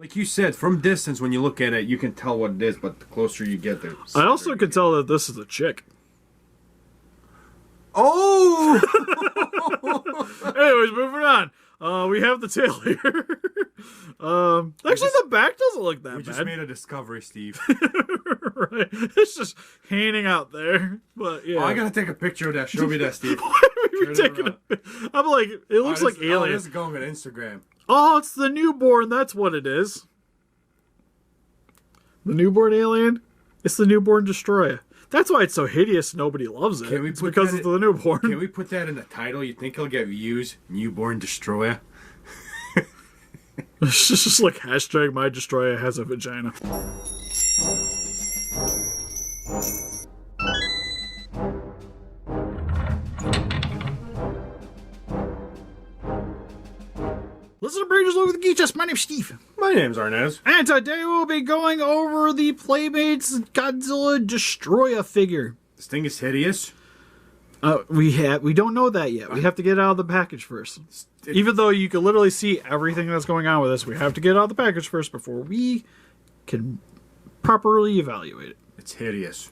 Like you said, from distance, when you look at it, you can tell what it is, but the closer you get there... I also can tell that this is a chick. Oh! Anyways, moving on. We have the tail here. Actually, the back doesn't look that bad. We just made a discovery, Steve. Right. It's just hanging out there. But yeah. Oh, I gotta take a picture of that. Show me that, Steve. Why are we taking a I'm like, it looks like Alien. Oh, this is going on Instagram. Oh, it's the newborn. That's what it is. The newborn alien? It's the newborn Destroyah. That's why it's so hideous. Nobody loves it. It's because it's the newborn. Can we put that in the title? You think he'll get views? Newborn Destroyah? It's just like hashtag my Destroyah has a vagina. Listen to Bridges Look with the Kaijus. My name's Steve. My name's Arnes. And today we'll be going over the Playmates Godzilla Destroyah figure. This thing is hideous. We don't know that yet. We have to get it out of the package first. Even though you can literally see everything that's going on with this, we have to get it out of the package first before we can properly evaluate it. It's hideous.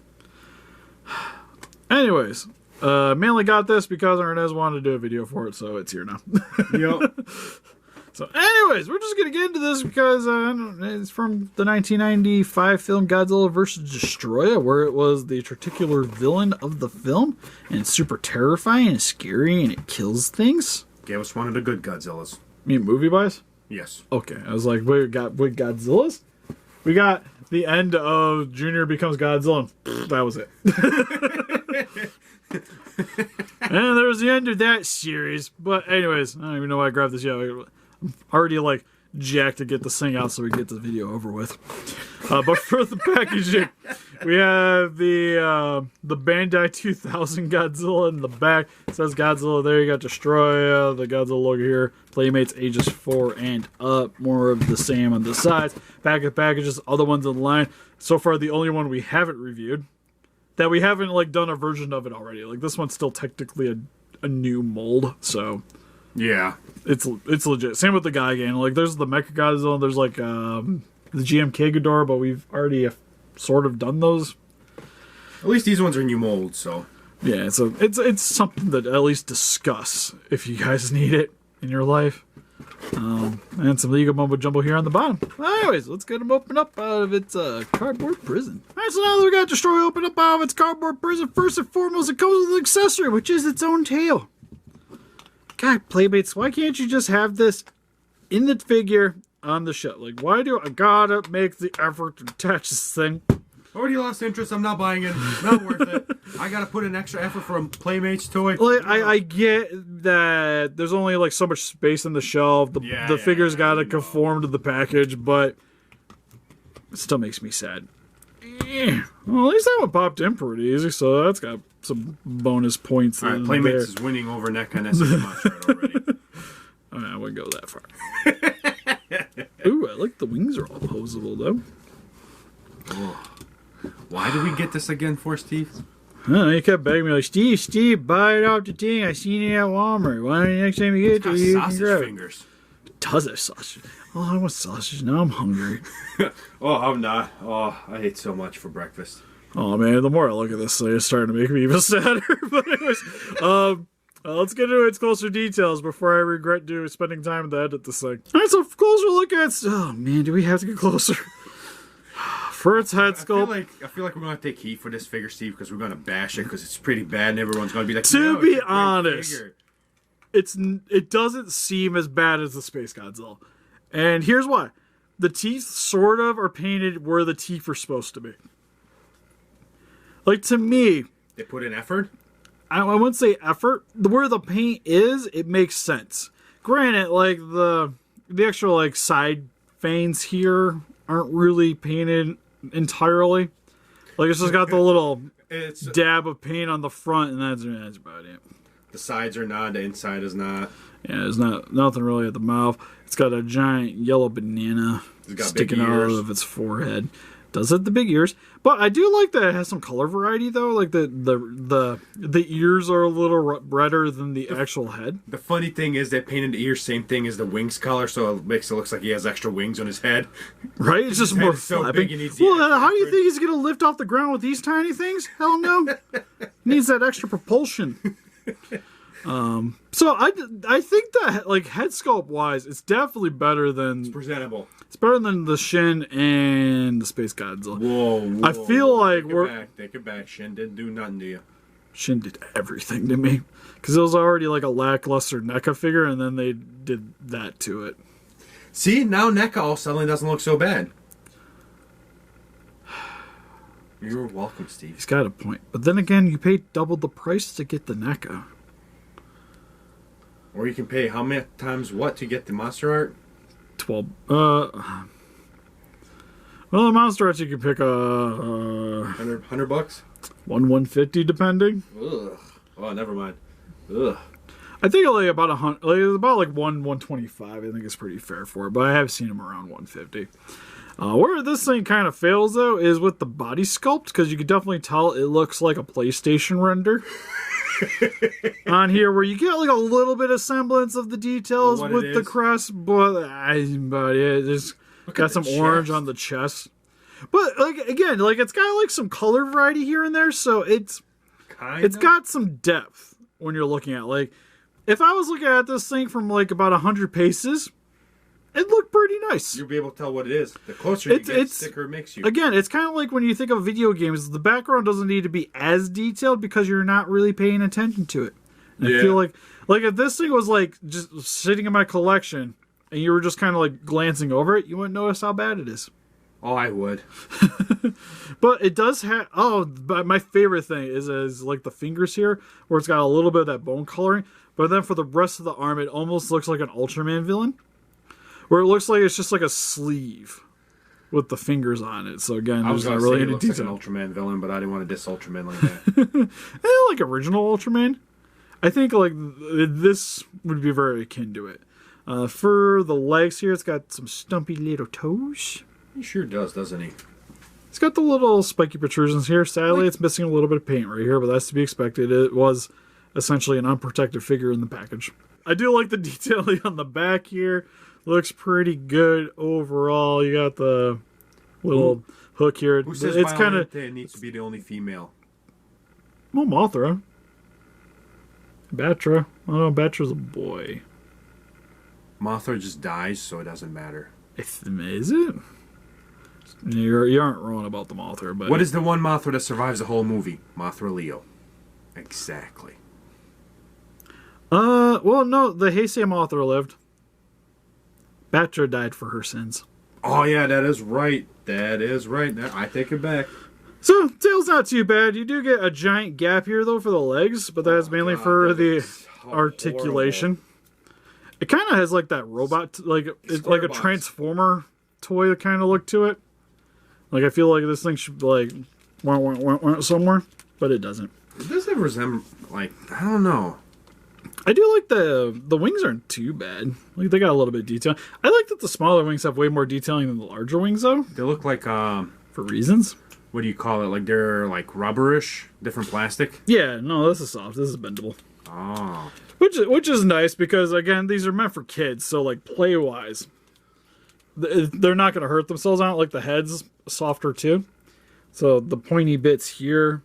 Anyways, mainly got this because Arnes wanted to do a video for it, so it's here now. Yep. So anyways, we're just going to get into this because it's from the 1995 film Godzilla vs. Destroyah, where it was the titular villain of the film, and it's super terrifying and scary, and it kills things. Gave us one of the good Godzillas. You mean movie-wise? Yes. Okay, I was like, we got Godzillas? We got the end of Junior Becomes Godzilla, and that was it. And there was the end of that series. But anyways, I don't even know why I grabbed this yet. I'm already like jacked to get this thing out so we can get the video over with. But for the packaging, we have the Bandai 2000 Godzilla in the back. It says Godzilla there. You got Destroyah, the Godzilla logo here. Playmates ages 4 and up. More of the same on the sides. Pack of packages, other ones in line. So far, the only one we haven't reviewed. That we haven't like done a version of it already. Like this one's still technically a new mold, so yeah, it's legit. Same with the Gigan. Like there's the Mecha Godzilla, there's like the GMK Ghidorah, but we've already sort of done those. At least these ones are new molds, so yeah. So it's something that at least discuss if you guys need it in your life. And some legal mumbo jumbo here on the bottom. Anyways, let's get him open up out of its cardboard prison. Alright, so now that we got Destroyah open up out of its cardboard prison, first and foremost, it comes with an accessory, which is its own tail. God, Playmates, why can't you just have this in the figure on the shelf? Like, why do I gotta make the effort to attach this thing? Already lost interest. I'm not buying it. Not worth it. I gotta put an extra effort for a Playmates toy. Like, I get that there's only like so much space in the shelf. The figure's gotta conform to the package, but it still makes me sad. Well, at least that one popped in pretty easy, so that's got some bonus points. All right, Playmates is winning over NECA right already. I wouldn't go that far. Ooh, I like the wings are all posable though. Oh. Why did we get this again for, Steve? He kept begging me like, Steve, buy it off the thing. I seen it at Walmart. Why don't you next time you get it, you can grab it? Fingers. It does have sausage. Oh, I want sausage. Now I'm hungry. Oh, I'm not. Oh, I ate so much for breakfast. Oh, man, the more I look at this thing, it's starting to make me even sadder. But anyways, let's get into its closer details before I regret spending time to edit this thing. All right, so closer look at... Oh, man, do we have to get closer? For its head sculpt. I feel like we're going to take heat for this figure, Steve, because we're going to bash it because it's pretty bad and everyone's going to be like, to be honest, it doesn't seem as bad as the Space Godzilla. And here's why. The teeth sort of are painted where the teeth are supposed to be. Like, to me... They put in effort? I wouldn't say effort. Where the paint is, it makes sense. Granted, like, the extra, like, side fangs here aren't really painted entirely. Like, it's just got the little dab of paint on the front, and that's about it. The sides are not, the inside is not. Yeah, there's nothing really at the mouth. It's got a giant yellow banana sticking out of its forehead. Does have the big ears, but I do like that it has some color variety though. Like the ears are a little redder than the actual head. The funny thing is they painted the ears same thing as the wings color, so it makes it look like he has extra wings on his head. Right? It's just more flapping. Well, how do you think he's gonna lift off the ground with these tiny things? Hell no. Needs that extra propulsion. So I think that like head sculpt wise, it's definitely better than it's presentable. It's better than the Shin and the Space Godzilla. Whoa. I feel like take it back. Shin didn't do nothing to you. Shin did everything to me because it was already like a lackluster NECA figure, and then they did that to it. See, now NECA all suddenly doesn't look so bad. You're welcome, Steve. He's got a point, but then again, you paid double the price to get the NECA. Or you can pay how many times what to get the monster art? 12. Well, the monster arts you can pick $100 bucks? $150 depending. Ugh. Oh, never mind. Ugh. I think like about like 125. I think is pretty fair for it, but I have seen them around 150. Where this thing kind of fails though is with the body sculpt, because you can definitely tell it looks like a PlayStation render. On here, where you get like a little bit of semblance of the details with the crest, but yeah, just got some orange on the chest. But like again, like it's got like some color variety here and there, so it's got some depth when you're looking at. Like if I was looking at this thing from like about 100 paces, it looked pretty nice. You'll be able to tell what it is. The closer you get, the thicker it makes you. Again, it's kind of like when you think of video games, the background doesn't need to be as detailed because you're not really paying attention to it. And I feel like if this thing was like just sitting in my collection and you were just kind of like glancing over it, you wouldn't notice how bad it is. Oh, I would. But it does have... Oh, but my favorite thing is like the fingers here, where it's got a little bit of that bone coloring. But then for the rest of the arm, it almost looks like an Ultraman villain. Where it looks like it's just like a sleeve with the fingers on it. So again, I was there's not really really any looks detail. like an Ultraman villain, but I didn't want to diss Ultraman like that. Like original Ultraman. I think like this would be very akin to it. For the legs here, it's got some stumpy little toes. He sure does, doesn't he? It's got the little spiky protrusions here. Sadly, it's missing a little bit of paint right here, but that's to be expected. It was essentially an unprotected figure in the package. I do like the detailing on the back here. Looks pretty good overall. You got the little hook here. Who says it's kind of it needs to be the only female? Well, Mothra. Batra. Oh, Batra's a boy. Mothra just dies, so it doesn't matter. Is it? You aren't wrong about the Mothra, but... What is the one Mothra that survives the whole movie? Mothra Leo. Exactly. Well, no, the Heisei Mothra lived. Batra died for her sins. Oh, yeah, that is right. That is right. I take it back. So, tail's not too bad. You do get a giant gap here, though, for the legs, but that's mainly for the articulation. Horrible. It kind of has, like, that robot, like a Transformer toy kind of look to it. Like, I feel like this thing should, like, went somewhere, but it doesn't. It doesn't resemble, like, I don't know. I do like the wings aren't too bad. Like they got a little bit of detail. I like that the smaller wings have way more detailing than the larger wings, though. They look like for reasons. What do you call it? Like they're like rubberish, different plastic. Yeah, no, this is soft. This is bendable. Oh, which is nice because again, these are meant for kids. So like play wise, they're not going to hurt themselves on it. Like the head's softer too, so the pointy bits here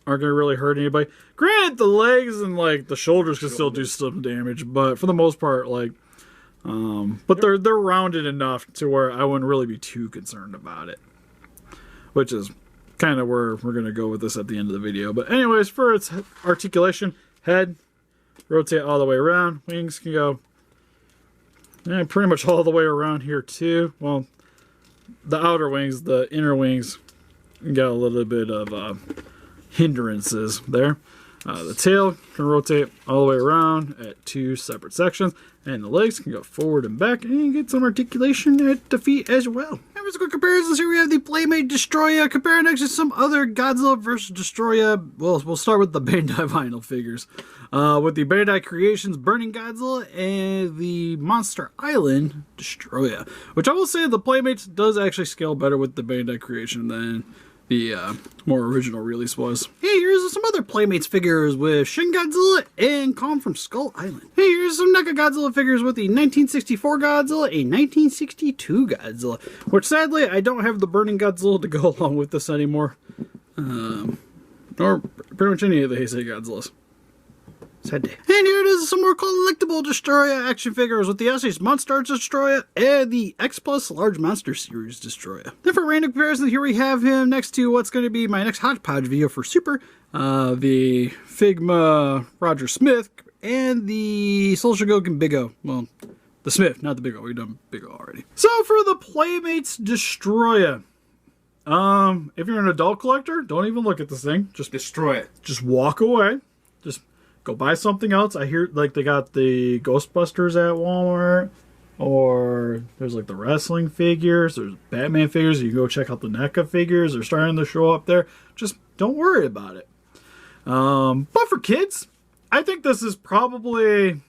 aren't going to really hurt anybody. Granted, the legs and like the shoulders can still do some damage, but for the most part, like, but they're rounded enough to where I wouldn't really be too concerned about it. Which is kind of where we're going to go with this at the end of the video. But anyways, for its articulation, head, rotate all the way around. Wings can go pretty much all the way around here too. Well, the outer wings, the inner wings, got a little bit of hindrances there. The tail can rotate all the way around at 2 separate sections, and the legs can go forward and back and get some articulation at the feet as well. I physical comparisons, here we have the Playmate Destroyah comparing next to some other Godzilla vs. Destroyah. Well, we'll start with the Bandai vinyl figures. With the Bandai Creations Burning Godzilla and the Monster Island Destroyah. Which I will say the Playmates does actually scale better with the Bandai Creation than the more original release was. Hey, here's some other Playmates figures with Shin Godzilla and Kong from Skull Island. Hey, here's some NECA Godzilla figures with the 1964 Godzilla and 1962 Godzilla. Which sadly, I don't have the Burning Godzilla to go along with this anymore. Or pretty much any of the Heisei Godzillas. Sad day. And here it is, some more collectible Destroyah action figures with the SH Monsters Destroyah and the X Plus Large Monster Series Destroyah. Then for random comparison, here we have him next to what's going to be my next Hodgepodge video for Super. The Figma Roger Smith and the Soul Shogoken Big O. Well, the Smith, not the Big O. We've done Big O already. So for the Playmates Destroyah. If you're an adult collector, don't even look at this thing. Just destroy it. Just walk away. Just go buy something else. I hear like they got the Ghostbusters at Walmart, or there's like the wrestling figures, there's Batman figures. You can go check out the NECA figures. They're starting to show up there. Just don't worry about it. But for kids, I think this is probably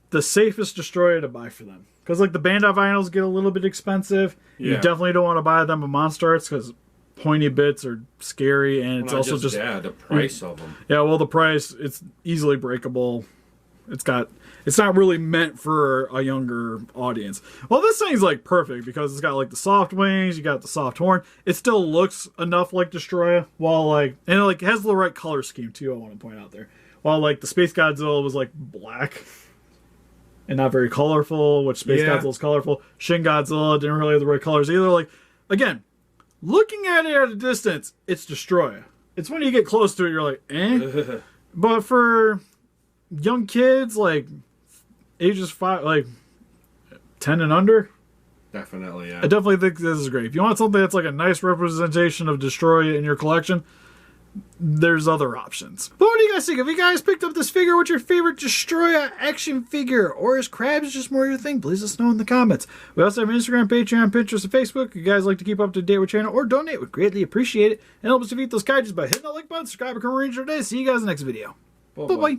the safest Destroyah to buy for them. Because like the Bandai vinyls get a little bit expensive. Yeah. You definitely don't want to buy them at Monster Arts because pointy bits are scary, and it's also just the price of them. Yeah, well, the price, it's easily breakable. It's not really meant for a younger audience. Well, this thing's like perfect because it's got like the soft wings, you got the soft horn. It still looks enough like Destroyah, while like, and it like has the right color scheme too. I want to point out there. While like the Space Godzilla was like black and not very colorful, which Space Godzilla's colorful. Shin Godzilla didn't really have the right colors either. Like, again, looking at it at a distance, it's Destroyah. It's when you get close to it, you're like, eh. But for young kids, like ages 5, like 10 and under, definitely, yeah. I definitely think this is great. If you want something that's like a nice representation of Destroyah in your collection, there's other options. But what do you guys think? If you guys picked up this figure, what's your favorite Destroyah action figure? Or is crabs just more your thing? Please let us know in the comments. We also have an Instagram, Patreon, Pinterest, and Facebook. If you guys like to keep up to date with the channel or donate, we'd greatly appreciate it. And help us defeat those kaijus by hitting that like button, subscribe, become a ranger today. See you guys in the next video. Bye-bye.